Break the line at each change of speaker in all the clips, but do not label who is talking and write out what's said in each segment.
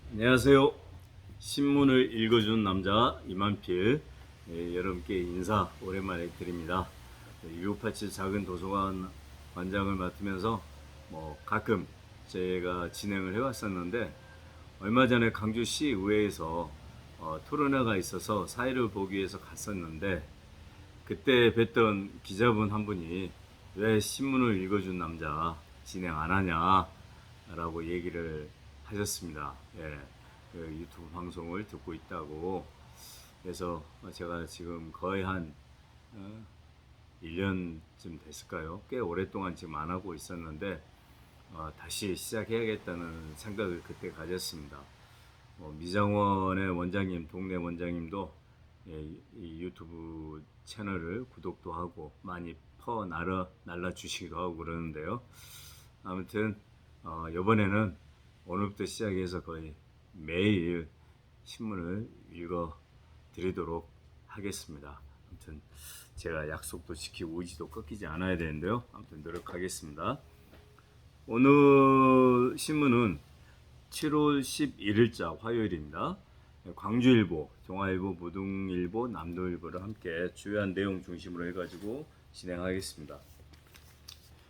안녕하세요. 신문을 읽어주는 남자 이만필. 여러분께 인사 오랜만에 드립니다. 1687 작은 도서관 관장을 맡으면서 가끔 제가 진행을 해왔었는데, 얼마 전에 강주시 의회에서 토론회가 있어서 사회를 보기 위해서 갔었는데, 그때 뵀던 기자분 한 분이 왜 신문을 읽어준 남자 진행 안 하냐 라고 얘기를 하셨습니다. 예, 그 유튜브 방송을 듣고 있다고. 그래서 제가 지금 거의 한 1년쯤 됐을까요? 꽤 오랫동안 지금 안 하고 있었는데, 다시 시작해야겠다는 생각을 그때 가졌습니다. 미장원의 원장님, 동네 원장님도 이 유튜브 채널을 구독도 하고 많이 날라주시기도 하고 그러는데요. 아무튼 이번에는 오늘부터 시작해서 거의 매일 신문을 읽어 드리도록 하겠습니다. 아무튼 제가 약속도 지키고 의지도 꺾이지 않아야 되는데요. 아무튼 노력하겠습니다. 오늘 신문은 7월 11일자 화요일입니다. 광주일보, 동아일보, 무등일보, 남도일보를 함께 주요한 내용 중심으로 해가지고 진행하겠습니다.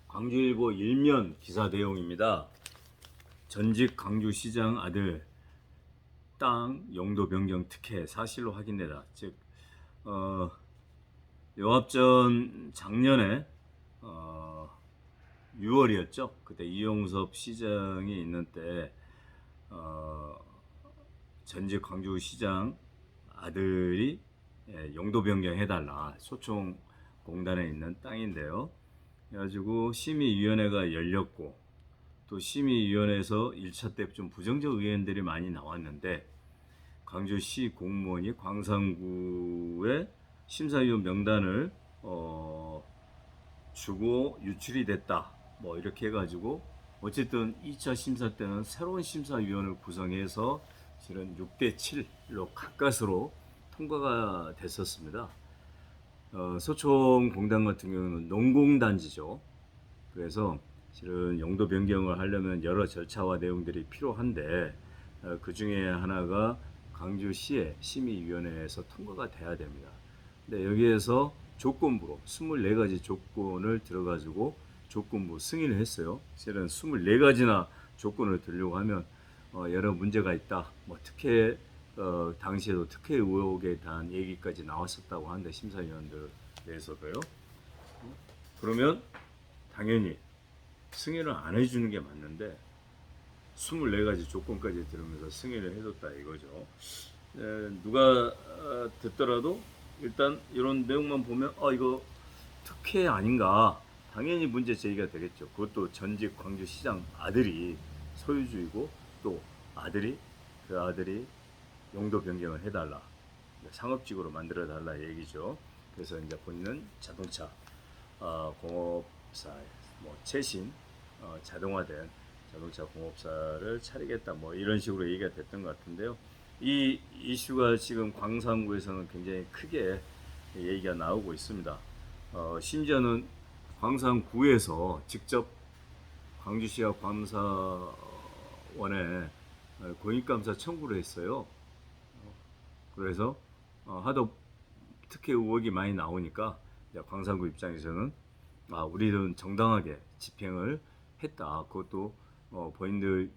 광주일보 일면 기사 내용입니다. 전직 광주시장 아들 땅 용도 변경 특혜 사실로 확인되다. 즉 영합전 작년에 6월이었죠. 그때 이용섭 시장이 있는 때 전직 광주시장 아들이 용도 변경해달라, 소총 공단에 있는 땅인데요. 그래가지고 심의위원회가 열렸고, 또 심의위원회에서 1차 때 좀 부정적 의견들이 많이 나왔는데, 광주시 공무원이 광산구의 심사위원 명단을 주고 유출이 됐다, 이렇게 해가지고 어쨌든 2차 심사 때는 새로운 심사위원을 구성해서 실은 6대 7로 가까스로 통과가 됐었습니다. 소총공단 같은 경우는 농공단지죠. 그래서 실은 용도 변경을 하려면 여러 절차와 내용들이 필요한데, 그 중에 하나가 광주시의 심의위원회에서 통과가 돼야 됩니다. 근데 여기에서 조건부로 24가지 조건을 들어가지고 조건부 승인을 했어요. 실은 24가지나 조건을 들려고 하면 여러 문제가 있다. 특혜, 당시에도 특혜 의혹에 대한 얘기까지 나왔었다고 하는데, 심사위원들 내에서도요. 그러면 당연히 승인을 안 해주는 게 맞는데 24가지 조건까지 들으면서 승인을 해줬다 이거죠. 누가 듣더라도 일단 이런 내용만 보면 이거 특혜 아닌가, 당연히 문제 제기가 되겠죠. 그것도 전직 광주시장 아들이 소유주이고, 또 그 아들이 용도 변경을 해달라, 상업지구로 만들어 달라 얘기죠. 그래서 이제 본인은 자동차 공업사, 최신 자동화된 자동차 공업사를 차리겠다, 이런 식으로 얘기가 됐던 것 같은데요. 이 이슈가 지금 광산구에서는 굉장히 크게 얘기가 나오고 있습니다. 심지어는 광산구에서 직접 광주시와 감사원에 공익감사 청구를 했어요. 그래서 하도 특혜 의혹이 많이 나오니까 광산구 입장에서는 우리는 정당하게 집행을 했다. 그것도 본인들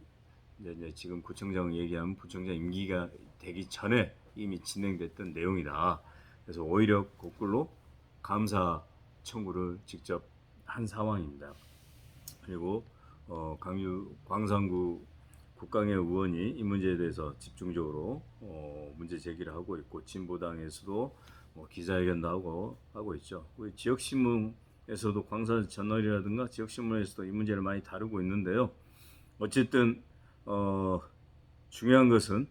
이제 지금 구청장 얘기하면 구청장 임기가 되기 전에 이미 진행됐던 내용이다. 그래서 오히려 거꾸로 감사 청구를 직접 한 상황입니다. 그리고 광산구 국강의 의원이 이 문제에 대해서 집중적으로 문제 제기를 하고 있고, 진보당에서도 기자회견도 하고 있죠. 우리 지역신문에서도 광산저널이라든가 지역신문에서도 이 문제를 많이 다루고 있는데요. 어쨌든 중요한 것은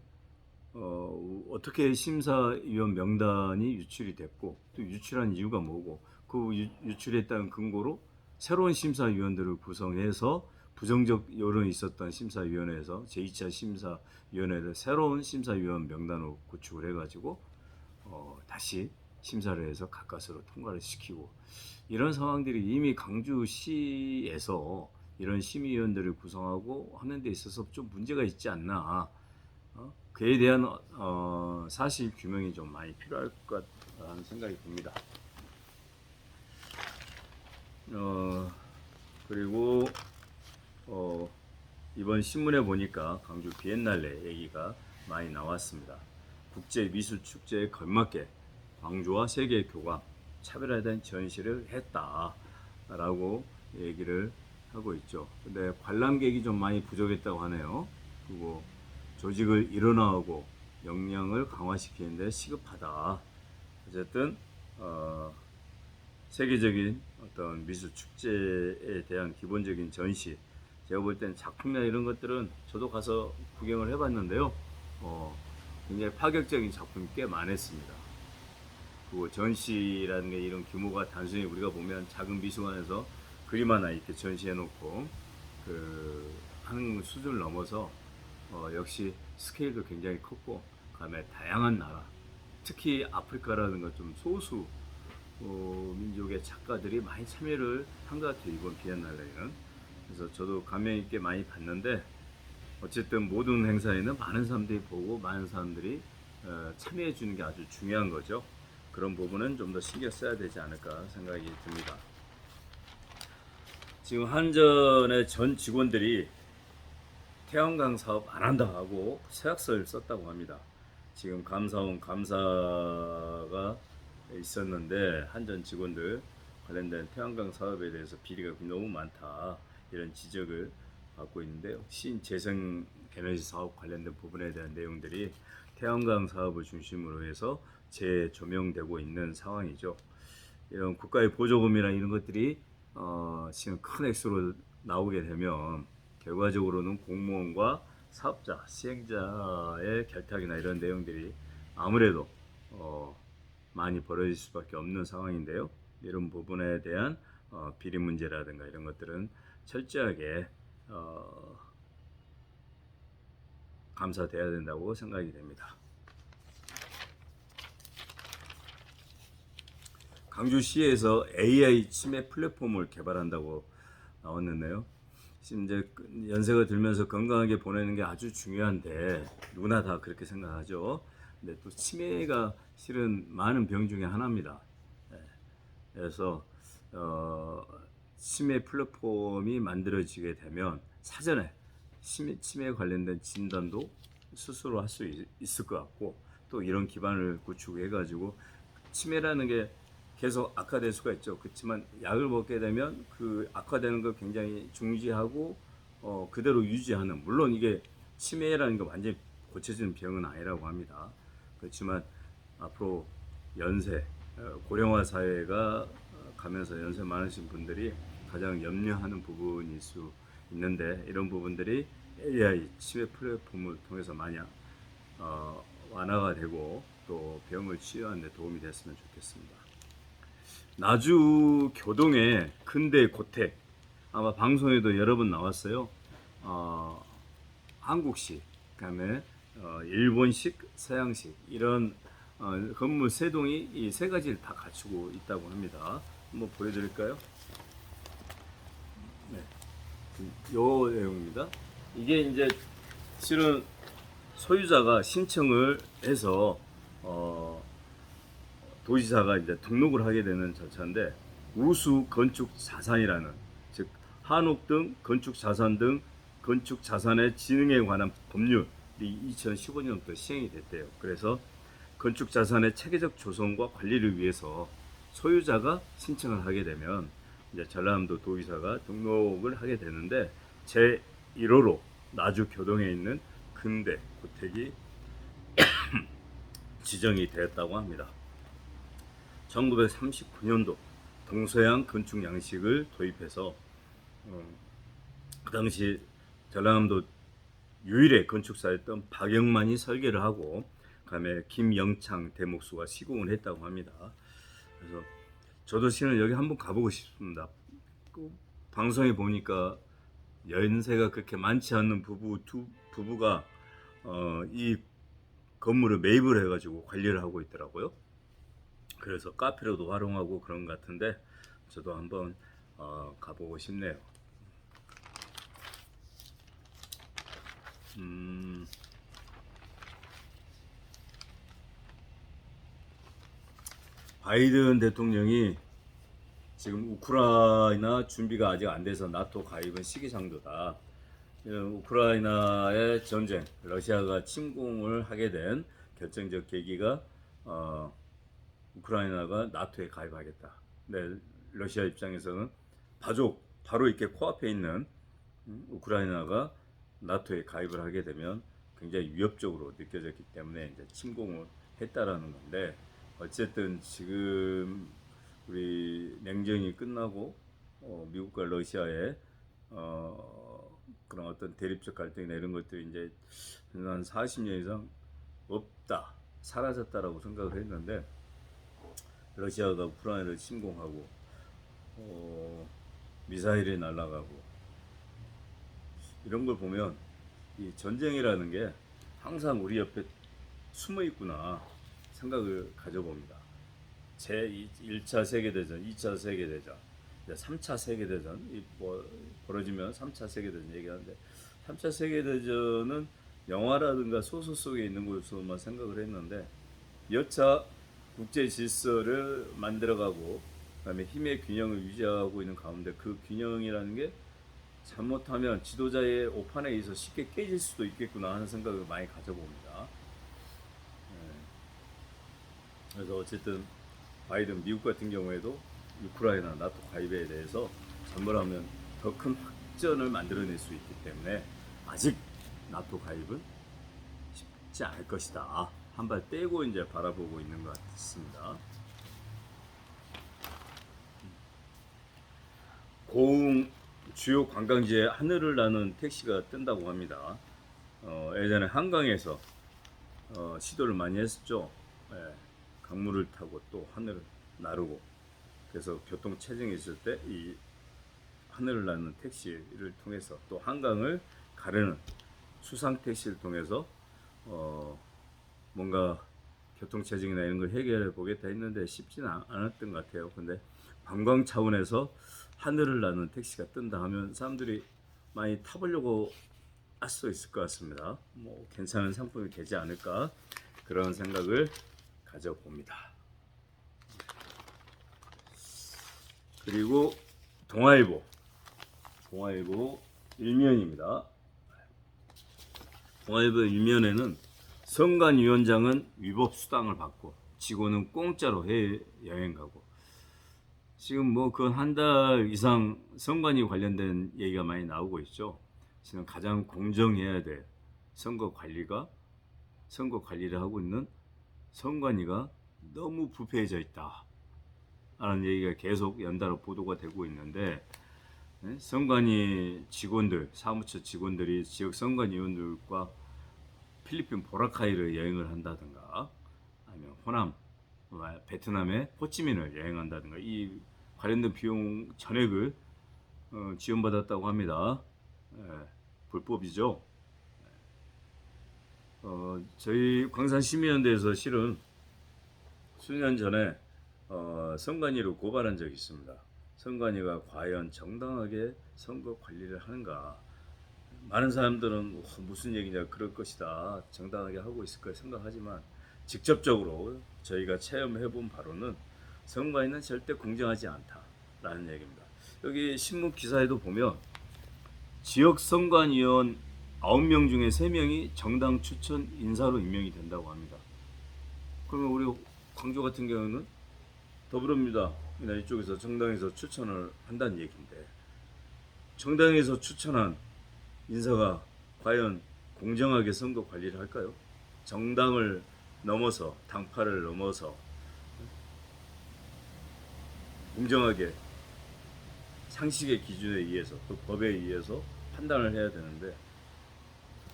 어떻게 심사위원 명단이 유출이 됐고, 또 유출한 이유가 뭐고, 그 유출했다는 근거로 새로운 심사위원들을 구성해서 부정적 여론이 있었던 심사위원회에서 제2차 심사위원회를 새로운 심사위원 명단으로 구축을 해가지고 다시 심사를 해서 가까스로 통과를 시키고, 이런 상황들이 이미 광주시에서 이런 심의위원들을 구성하고 하는 데 있어서 좀 문제가 있지 않나, 그에 대한 사실 규명이 좀 많이 필요할 것 같다는 생각이 듭니다. 그리고 이번 신문에 보니까 강주 비엔날레 얘기가 많이 나왔습니다. 국제 미술 축제에 걸맞게 광주와 세계 교감 차별화된 전시를 했다라고 얘기를 하고 있죠. 근데 관람객이 좀 많이 부족했다고 하네요. 그리고 조직을 일원화하고 역량을 강화시키는데 시급하다. 어쨌든 세계적인 어떤 미술 축제에 대한 기본적인 전시, 제가 볼 때는 작품이나 이런 것들은 저도 가서 구경을 해봤는데요. 굉장히 파격적인 작품이 꽤 많았습니다. 그리고 전시라는 게 이런 규모가 단순히 우리가 보면 작은 미술관에서 그림 하나 이렇게 전시해놓고 하는 수준을 넘어서 역시 스케일도 굉장히 컸고, 그다음에 다양한 나라, 특히 아프리카라는 것 좀 소수 민족의 작가들이 많이 참여를 한 것 같아요, 이번 비엔날레는. 그래서 저도 감명 있게 많이 봤는데, 어쨌든 모든 행사에는 많은 사람들이 보고 많은 사람들이 참여해 주는 게 아주 중요한 거죠. 그런 부분은 좀 더 신경 써야 되지 않을까 생각이 듭니다. 지금 한전의 전 직원들이 태양광 사업 안 한다 하고 서약서를 썼다고 합니다. 지금 감사원 감사가 있었는데 한전 직원들 관련된 태양광 사업에 대해서 비리가 너무 많다, 이런 지적을 받고 있는데요. 신재생 에너지 사업 관련된 부분에 대한 내용들이 태양광 사업을 중심으로 해서 재조명되고 있는 상황이죠. 이런 국가의 보조금이나 이런 것들이 지금 큰 액수로 나오게 되면 결과적으로는 공무원과 사업자, 시행자의 결탁이나 이런 내용들이 아무래도 많이 벌어질 수밖에 없는 상황인데요. 이런 부분에 대한 비리 문제라든가 이런 것들은 철저하게 감사돼야 된다고 생각이 됩니다. 강주시에서 AI 치매 플랫폼을 개발한다고 나왔는데요. 지금 이제 연세가 들면서 건강하게 보내는 게 아주 중요한데 누구나 다 그렇게 생각하죠. 근데 또 치매가 실은 많은 병 중에 하나입니다. 그래서 치매 플랫폼이 만들어지게 되면 사전에 치매 관련된 진단도 스스로 할 수 있을 것 같고, 또 이런 기반을 구축해가지고 치매라는 게 계속 악화될 수가 있죠. 그렇지만 약을 먹게 되면 그 악화되는 걸 굉장히 중지하고 그대로 유지하는, 물론 이게 치매라는 게 완전히 고쳐지는 병은 아니라고 합니다. 그렇지만 앞으로 연세, 고령화 사회가 가면서 연세 많으신 분들이 가장 염려하는 부분일 수 있는데, 이런 부분들이 AI 치매 플랫폼을 통해서 만약 완화가 되고 또 병을 치유하는 데 도움이 됐으면 좋겠습니다. 나주 교동의 근대 고택, 아마 방송에도 여러 번 나왔어요. 한국식, 그다음에 일본식, 서양식, 이런 건물 세 동이 이 세 가지를 다 갖추고 있다고 합니다. 한번 보여드릴까요? 네, 요 내용입니다. 이게 이제 실은 소유자가 신청을 해서 도지사가 이제 등록을 하게 되는 절차인데, 우수 건축 자산이라는, 즉 한옥 등 건축 자산 등 건축 자산의 진흥에 관한 법률이 2015년부터 시행이 됐대요. 그래서 건축 자산의 체계적 조성과 관리를 위해서 소유자가 신청을 하게 되면 이제 전라남도 도지사가 등록을 하게 되는데, 제 1호로 나주 교동에 있는 근대 고택이 지정이 되었다고 합니다. 1939년도 동서양 건축 양식을 도입해서 그 당시 전라남도 유일의 건축사였던 박영만이 설계를 하고, 그다음에 김영창 대목수가 시공을 했다고 합니다. 그래서 저도 실은 여기 한번 가보고 싶습니다. 방송에 보니까 연세가 그렇게 많지 않는 부부가 이 건물을 매입을 해가지고 관리를 하고 있더라고요. 그래서 카페로도 활용하고 그런 것 같은데 저도 한번 가보고 싶네요. 바이든 대통령이 지금 우크라이나 준비가 아직 안 돼서 나토 가입은 시기상조다. 우크라이나의 전쟁, 러시아가 침공을 하게 된 결정적 계기가 우크라이나가 나토에 가입하겠다. 네, 러시아 입장에서는 바로 이렇게 코앞에 있는 우크라이나가 나토에 가입을 하게 되면 굉장히 위협적으로 느껴졌기 때문에 이제 침공을 했다라는 건데, 어쨌든 지금 우리 냉전이 끝나고 미국과 러시아의 그런 어떤 대립적 갈등이나 이런 것들이 이제 한 40년 이상 없다, 사라졌다라고 생각을 했는데, 러시아가 우크라이나를 침공하고 미사일이 날아가고 이런 걸 보면 이 전쟁이라는 게 항상 우리 옆에 숨어 있구나 생각을 가져봅니다. 제1차 세계대전, 2차 세계대전, 3차 세계대전 벌어지면 3차 세계대전 얘기하는데, 3차 세계대전은 영화라든가 소설 속에 있는 것으로만 생각을 했는데, 여차 국제 질서를 만들어가고 그다음에 힘의 균형을 유지하고 있는 가운데, 그 균형이라는 게 잘못하면 지도자의 오판에 의해서 쉽게 깨질 수도 있겠구나 하는 생각을 많이 가져봅니다. 그래서 어쨌든 바이든 미국 같은 경우에도 우크라이나 나토 가입에 대해서 전멸하면 더 큰 확전을 만들어낼 수 있기 때문에 아직 나토 가입은 쉽지 않을 것이다. 한 발 떼고 이제 바라보고 있는 것 같습니다. 고흥 주요 관광지에 하늘을 나는 택시가 뜬다고 합니다. 예전에 한강에서 시도를 많이 했었죠. 예, 강물을 타고 또 하늘을 나르고, 그래서 교통 체증이 있을 때 이 하늘을 나는 택시를 통해서, 또 한강을 가르는 수상 택시를 통해서 뭔가 교통 체증이나 이런 걸 해결해 보겠다 했는데 쉽지는 않았던 것 같아요. 근데 관광 차원에서 하늘을 나는 택시가 뜬다 하면 사람들이 많이 타보려고 할 수 있을 것 같습니다. 뭐 괜찮은 상품이 되지 않을까, 그런 생각을 가져봅니다. 그리고 동아일보 일면입니다. 동아일보 일면에는 선관위원장은 위법 수당을 받고 직원은 공짜로 해외 여행 가고, 지금 뭐 그 한 달 이상 선관위 관련된 얘기가 많이 나오고 있죠. 지금 가장 공정해야 될 선거 관리를 하고 있는 선관위가 너무 부패해져 있다 라는 얘기가 계속 연달아 보도가 되고 있는데, 선관위 직원들, 사무처 직원들이 지역 선관위원들과 필리핀 보라카이를 여행을 한다든가, 아니면 호남, 베트남의 호치민을 여행한다든가, 이 관련된 비용 전액을 지원받았다고 합니다. 불법이죠. 저희 광산시민연대에서 실은 수년 전에 선관위를 고발한 적이 있습니다. 선관위가 과연 정당하게 선거 관리를 하는가. 많은 사람들은 무슨 얘기냐, 그럴 것이다, 정당하게 하고 있을 거라 생각하지만, 직접적으로 저희가 체험해본 바로는 선관위는 절대 공정하지 않다라는 얘기입니다. 여기 신문 기사에도 보면 지역 선관위원 9명 중에 3명이 정당 추천 인사로 임명이 된다고 합니다. 그러면 우리 광주 같은 경우는 더불어민주당이나 이쪽에서 정당에서 추천을 한다는 얘기인데, 정당에서 추천한 인사가 과연 공정하게 선거 관리를 할까요? 정당을 넘어서, 당파를 넘어서 공정하게 상식의 기준에 의해서, 또 법에 의해서 판단을 해야 되는데,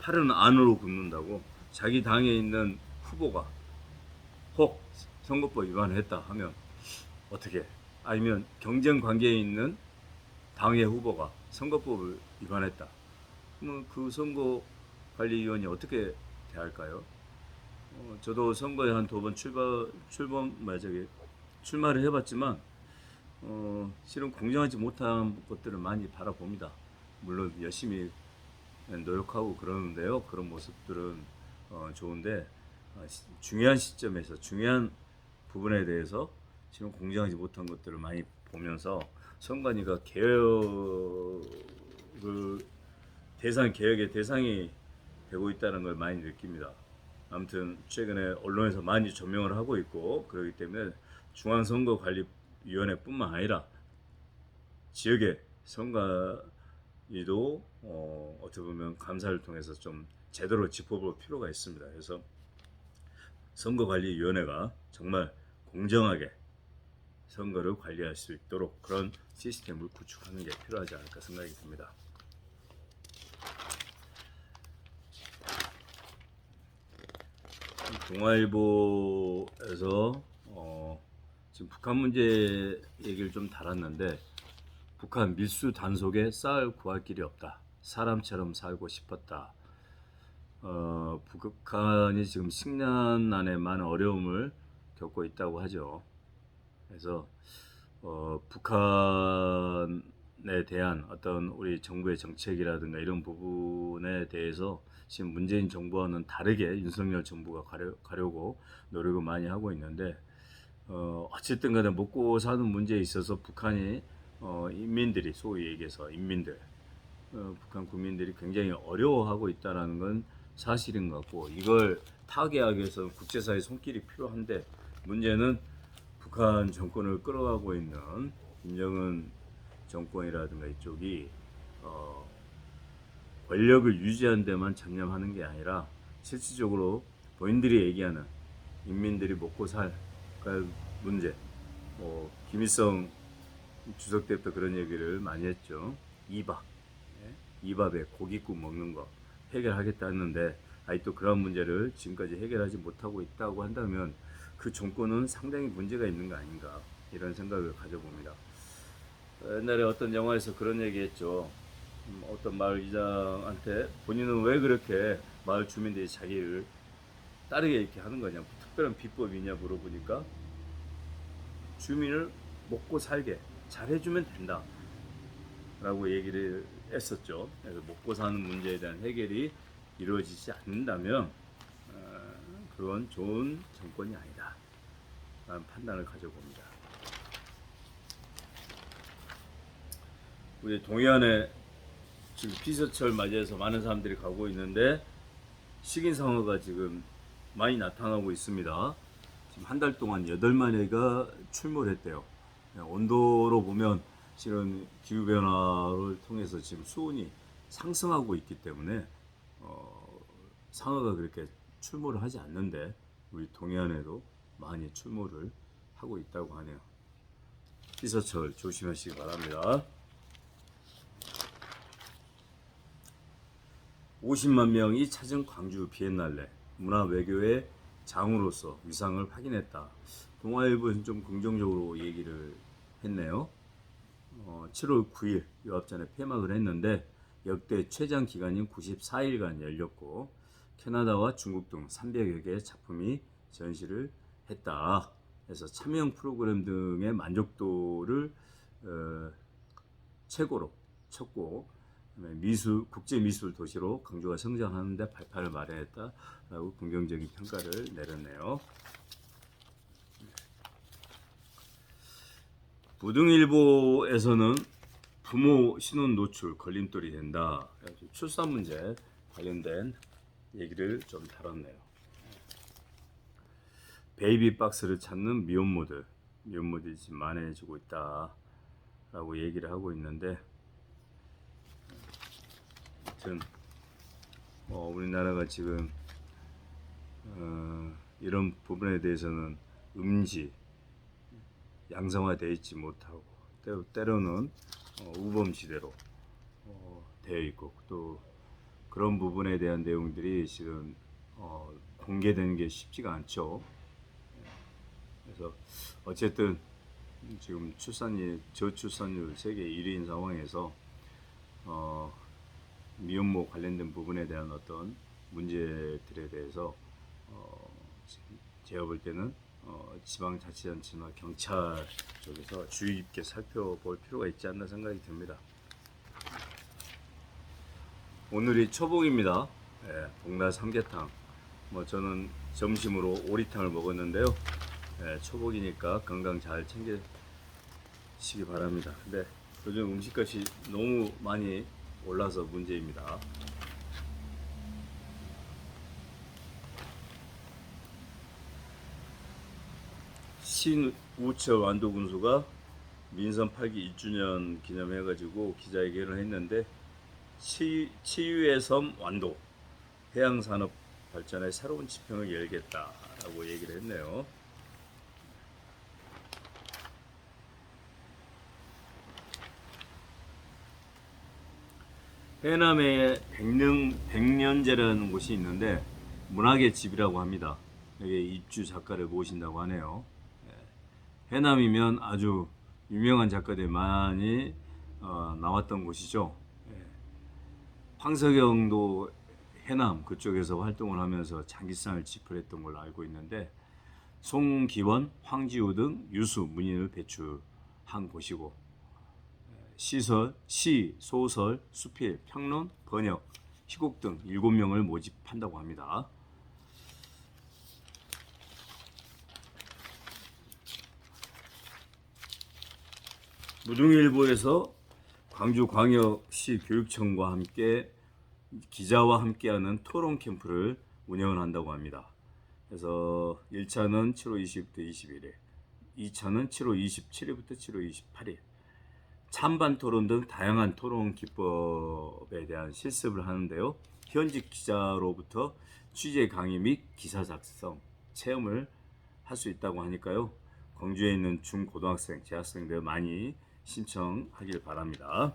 팔은 안으로 굽는다고 자기 당에 있는 후보가 혹 선거법 위반을 했다 하면 어떻게, 아니면 경쟁 관계에 있는 당의 후보가 선거법을 위반했다, 그러면 그 선거관리위원이 어떻게 대할까요? 저도 선거에 한 2번 출마를 해봤지만 실은 공정하지 못한 것들을 많이 바라봅니다. 물론 열심히 노력하고 그러는데요, 그런 모습들은 좋은데 중요한 시점에서 중요한 부분에 대해서 지금 공정하지 못한 것들을 많이 보면서 선관위가 개혁을 개혁의 대상이 되고 있다는 걸 많이 느낍니다. 아무튼 최근에 언론에서 많이 조명을 하고 있고 그렇기 때문에 중앙선거관리위원회뿐만 아니라 지역의 선관위도 어떻게 보면 감사를 통해서 좀 제대로 짚어볼 필요가 있습니다. 그래서 선거관리위원회가 정말 공정하게 선거를 관리할 수 있도록 그런 시스템을 구축하는 게 필요하지 않을까 생각이 듭니다. 동아일보에서 지금 북한 문제 얘기를 좀 달았는데 북한 밀수 단속에 쌀 구할 길이 없다. 사람처럼 살고 싶었다. 북한이 지금 식량난에 많은 어려움을 겪고 있다고 하죠. 그래서 북한에 대한 어떤 우리 정부의 정책이라든가 이런 부분에 대해서 지금 문재인 정부와는 다르게 윤석열 정부가 가려고 노력을 많이 하고 있는데 어쨌든 간에 먹고 사는 문제에 있어서 북한이 인민들이 소위 얘기해서 인민들 북한 국민들이 굉장히 어려워하고 있다는 건 사실인 것 같고 이걸 타개하기 위해서는 국제사회의 손길이 필요한데 문제는 북한 정권을 끌어가고 있는 김정은 정권이라든가 이쪽이 권력을 유지하는 데만 전념하는 게 아니라 실질적으로 본인들이 얘기하는 인민들이 먹고 살 문제 김일성 주석 때부터 그런 얘기를 많이 했죠. 이밥에 고깃국 먹는 거 해결하겠다 했는데 아직도 그런 문제를 지금까지 해결하지 못하고 있다고 한다면 그 정권은 상당히 문제가 있는 거 아닌가 이런 생각을 가져봅니다. 옛날에 어떤 영화에서 그런 얘기했죠. 어떤 마을 이장한테 본인은 왜 그렇게 마을 주민들이 자기를 따르게 이렇게 하는 거냐, 특별한 비법이 있냐 물어보니까 주민을 먹고 살게 잘해주면 된다 라고 얘기를 했었죠. 그래서 먹고 사는 문제에 대한 해결이 이루어지지 않는다면 그건 좋은 정권이 아니다 라는 판단을 가져봅니다. 우리 동해안에 지금 피서철 맞이해서 많은 사람들이 가고 있는데 식인상어가 지금 많이 나타나고 있습니다. 지금 한 달 동안 8마리가 출몰했대요. 온도로 보면 실은 기후변화를 통해서 지금 수온이 상승하고 있기 때문에 상어가 그렇게 출몰을 하지 않는데 우리 동해안에도 많이 출몰을 하고 있다고 하네요. 피서철 조심하시기 바랍니다. 50만 명이 찾은 광주 비엔날레 문화 외교의 장으로서 위상을 확인했다. 동아일보는 좀 긍정적으로 얘기를 했네요. 7월 9일 유합전에 폐막을 했는데 역대 최장 기간인 94일간 열렸고 캐나다와 중국 등 300여 개의 작품이 전시를 했다. 그래서 참여형 프로그램 등의 만족도를 최고로 쳤고 국제 미술 도시로 강주가 성장하는데 발판을 마련했다라고 긍정적인 평가를 내렸네요. 부등일보에서는 부모 신혼 노출 걸림돌이 된다. 출산 문제 관련된 얘기를 좀 다뤘네요. 베이비 박스를 찾는 미혼모들이 지금 많아지고 있다라고 얘기를 하고 있는데, 아무튼 우리나라가 지금 이런 부분에 대해서는 음지 양성화되어 있지 못하고 때로는 우범지대로 되어 있고 또 그런 부분에 대한 내용들이 지금 공개되는 게 쉽지가 않죠. 그래서 어쨌든 지금 저출산율 세계 1위인 상황에서 미혼모 관련된 부분에 대한 어떤 문제들에 대해서 제가 볼 때는 지방자치단체나 경찰 쪽에서 주의 깊게 살펴볼 필요가 있지 않나 생각이 듭니다. 오늘이 초복입니다. 복날 삼계탕. 저는 점심으로 오리탕을 먹었는데요. 초복이니까 건강 잘 챙기시기 바랍니다. 근데 요즘 음식값이 너무 많이 올라서 문제입니다. 신우철 완도군수가 민선 8기 1주년 기념해가지고 기자회견을 했는데 치유의 섬 완도 해양산업 발전의 새로운 지평을 열겠다라고 얘기를 했네요. 해남에 백년제라는 곳이 있는데 문학의 집이라고 합니다. 여기 입주 작가를 모신다고 하네요. 해남이면 아주 유명한 작가들이 많이 나왔던 곳이죠. 황석영도 해남 그쪽에서 활동을 하면서 장기상을 지불했던 걸로 알고 있는데 송기원, 황지우 등 유수 문인을 배출한 곳이고 시설, 시, 소설, 수필, 평론, 번역, 희곡 등 7명을 모집한다고 합니다. 무등일보에서 광주광역시 교육청과 함께 기자와 함께하는 토론 캠프를 운영을 한다고 합니다. 그래서 1차는 7월 20일부터 21일, 2차는 7월 27일부터 7월 28일. 찬반 토론 등 다양한 토론 기법에 대한 실습을 하는데요. 현직 기자로부터 취재 강의 및 기사 작성 체험을 할 수 있다고 하니까요. 광주에 있는 중고등학생, 재학생들 많이 신청하길 바랍니다.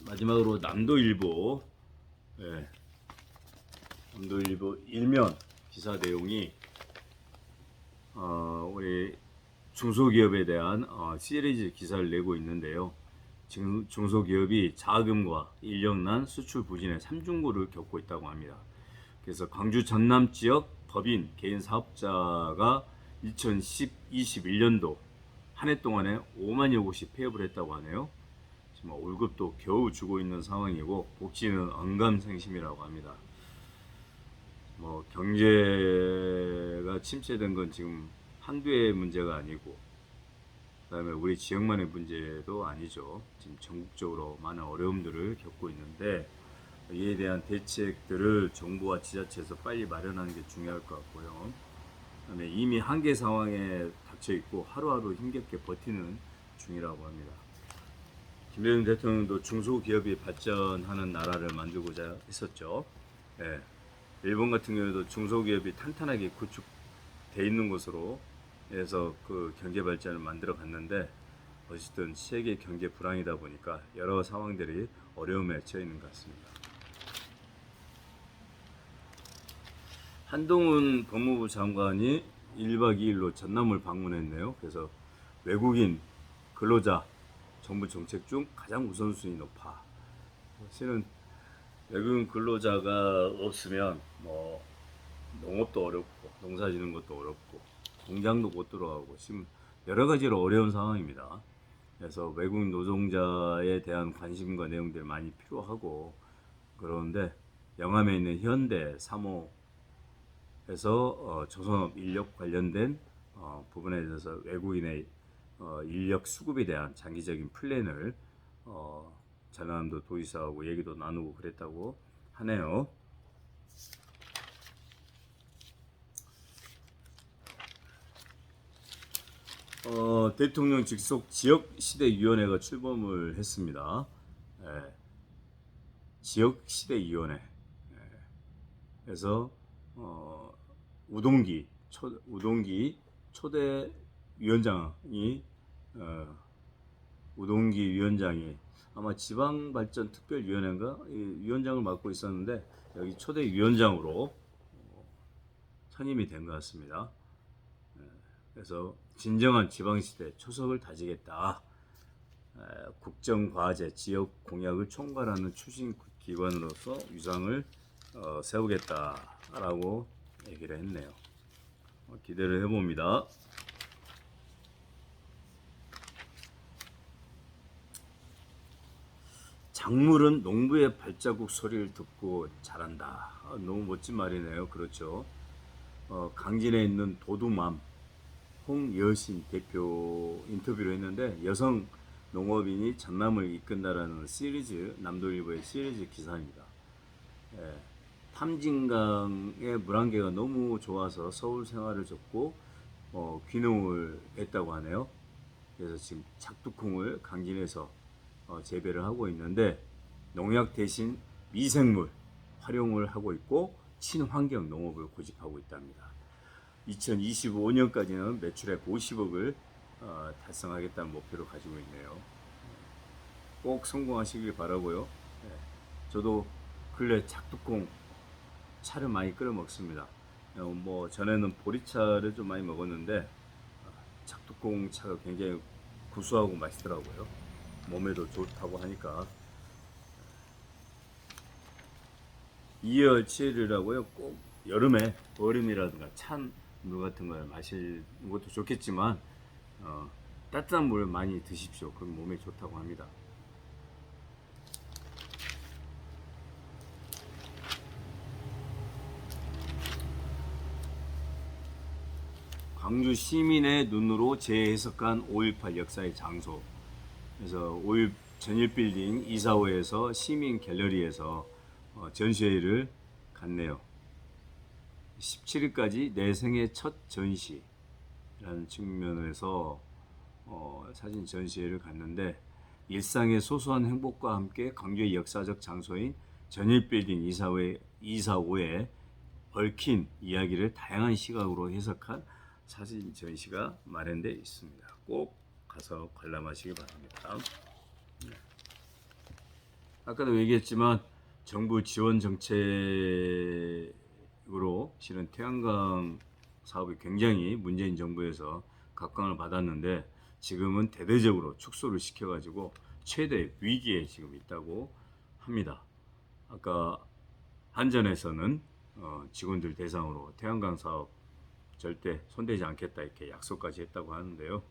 마지막으로 남도일보, 남도일보 일면 기사 내용이 우리 중소기업에 대한 시리즈 기사를 내고 있는데요. 지금 중소기업이 자금과 인력난, 수출 부진의 삼중고를 겪고 있다고 합니다. 그래서 광주 전남 지역 법인 개인 사업자가 2021년도 한 해 동안에 5만여 곳이 폐업을 했다고 하네요. 지금 월급도 겨우 주고 있는 상황이고 복지는 언감생심이라고 합니다. 경제가 침체된 건 지금 한두의 문제가 아니고 그다음에 우리 지역만의 문제도 아니죠. 지금 전국적으로 많은 어려움들을 겪고 있는데 이에 대한 대책들을 정부와 지자체에서 빨리 마련하는 게 중요할 것 같고요. 그다음에 이미 한계 상황에 닥쳐 있고 하루하루 힘겹게 버티는 중이라고 합니다. 김대중 대통령도 중소기업이 발전하는 나라를 만들고자 했었죠. 일본 같은 경우에도 중소기업이 탄탄하게 구축돼 있는 곳으로 해서 그 경제 발전을 만들어 갔는데 어쨌든 세계 경제 불황이다 보니까 여러 상황들이 어려움에 처해 있는 것 같습니다. 한동훈 법무부 장관이 1박 2일로 전남을 방문했네요. 그래서 외국인 근로자 정부 정책 중 가장 우선순위 높아. 사실은 외국인 근로자가 없으면 농업도 어렵고 농사 짓는 것도 어렵고 공장도 못 들어가고 지금 여러 가지로 어려운 상황입니다. 그래서 외국인 노동자에 대한 관심과 내용들 많이 필요하고 그러는데 영암에 있는 현대 3호에서 조선업 인력 관련된 부분에 대해서 외국인의 인력 수급에 대한 장기적인 플랜을 전남도 도지사하고 얘기도 나누고 그랬다고 하네요. 대통령 직속 지역시대위원회가 출범을 했습니다. 지역시대위원회. 그래서 우동기 초대 위원장이 우동기 위원장이 아마 지방발전특별위원회인가 위원장을 맡고 있었는데 여기 초대 위원장으로 선임이 된 것 같습니다. 그래서 진정한 지방시대 초석을 다지겠다. 국정과제 지역 공약을 총괄하는 추진 기관으로서 위상을 세우겠다라고 얘기를 했네요. 기대를 해봅니다. 작물은 농부의 발자국 소리를 듣고 자란다. 너무 멋진 말이네요. 그렇죠. 강진에 있는 도두맘 홍여신 대표 인터뷰를 했는데 여성 농업인이 전남을 이끈다라는 시리즈 남도일보의 시리즈 기사입니다. 예, 탐진강의 물안개가 너무 좋아서 서울 생활을 접고 귀농을 했다고 하네요. 그래서 지금 작두콩을 강진에서 재배를 하고 있는데 농약 대신 미생물 활용을 하고 있고 친환경 농업을 고집하고 있답니다. 2025년까지는 매출액 50억을 달성하겠다는 목표를 가지고 있네요. 꼭 성공하시길 바라고요. 네, 저도 근래 작두콩 차를 많이 끓여 먹습니다. 뭐 전에는 보리차를 좀 많이 먹었는데 작두콩 차가 굉장히 구수하고 맛있더라고요. 몸에도 좋다고 하니까. 이열치열이라고요. 꼭 여름에 얼음이라든가 찬 물 같은 걸 마시는 것도 좋겠지만 따뜻한 물 많이 드십시오. 그럼 몸에 좋다고 합니다. 광주 시민의 눈으로 재해석한 5.18 역사의 장소. 그래서 전일빌딩 이사호에서 시민 갤러리에서 전시회를 갔네요. 17일까지 내 생애 첫 전시라는 측면에서 사진 전시회를 갔는데 일상의 소소한 행복과 함께 광주의 역사적 장소인 전일빌딩 이사호에 얽힌 이야기를 다양한 시각으로 해석한 사진 전시가 마련되어 있습니다. 꼭 가서 관람하시기 바랍니다. 아까도 얘기했지만 정부 지원 정책으로 실은 태양광 사업이 굉장히 문재인 정부에서 각광을 받았는데 지금은 대대적으로 축소를 시켜가지고 최대 위기에 지금 있다고 합니다. 아까 한전에서는 직원들 대상으로 태양광 사업 절대 손대지 않겠다 이렇게 약속까지 했다고 하는데요.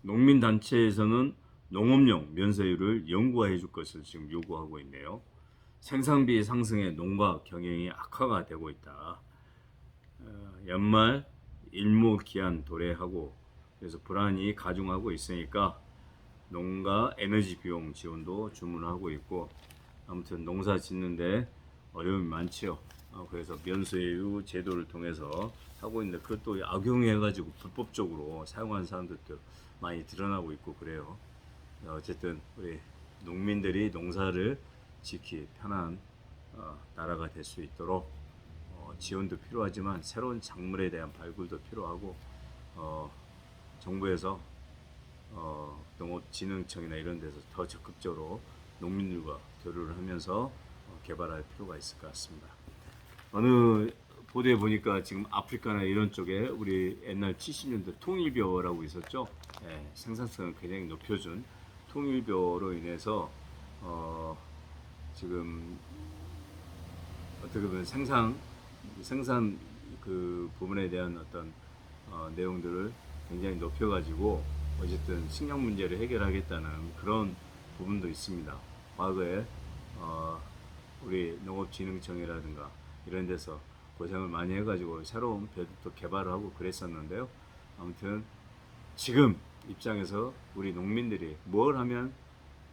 농민단체에서는 농업용 면세율을 영구화해 줄 것을 지금 요구하고 있네요. 생산비 상승에 농가 경영이 악화가 되고 있다. 연말 일모기한 도래하고 그래서 불안이 가중하고 있으니까 농가 에너지 비용 지원도 주문하고 있고 아무튼 농사 짓는데 어려움이 많지요. 그래서 면세유 제도를 통해서 하고 있는데 그것도 악용해가지고 불법적으로 사용하는 사람들도 많이 드러나고 있고 그래요. 어쨌든 우리 농민들이 농사를 지키 편한 나라가 될 수 있도록 지원도 필요하지만 새로운 작물에 대한 발굴도 필요하고 정부에서 농업진흥청이나 이런 데서 더 적극적으로 농민들과 교류를 하면서 개발할 필요가 있을 것 같습니다. 어느 보도에 보니까 지금 아프리카나 이런 쪽에 우리 옛날 70년대 통일벼라고 있었죠. 생산성을 굉장히 높여준 통일벼로 인해서 지금 어떻게 보면 생산 그 부분에 대한 어떤 내용들을 굉장히 높여가지고 어쨌든 식량 문제를 해결하겠다는 그런 부분도 있습니다. 과거에 우리 농업진흥청이라든가 이런 데서 고생을 많이 해가지고 새로운 벼도 개발을 하고 그랬었는데요. 아무튼 지금 입장에서 우리 농민들이 뭘 하면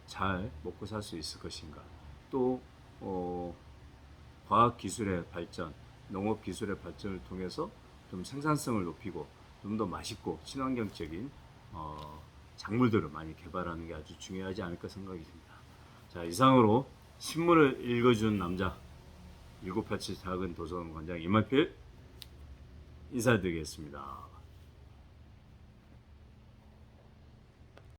잘 먹고 살 수 있을 것인가, 또 과학기술의 발전, 농업기술의 발전을 통해서 좀 생산성을 높이고 좀 더 맛있고 친환경적인 작물들을 많이 개발하는 게 아주 중요하지 않을까 생각이 듭니다. 자, 이상으로 신문을 읽어준 남자 1987 작은 도서관 관장 이만필 인사드리겠습니다.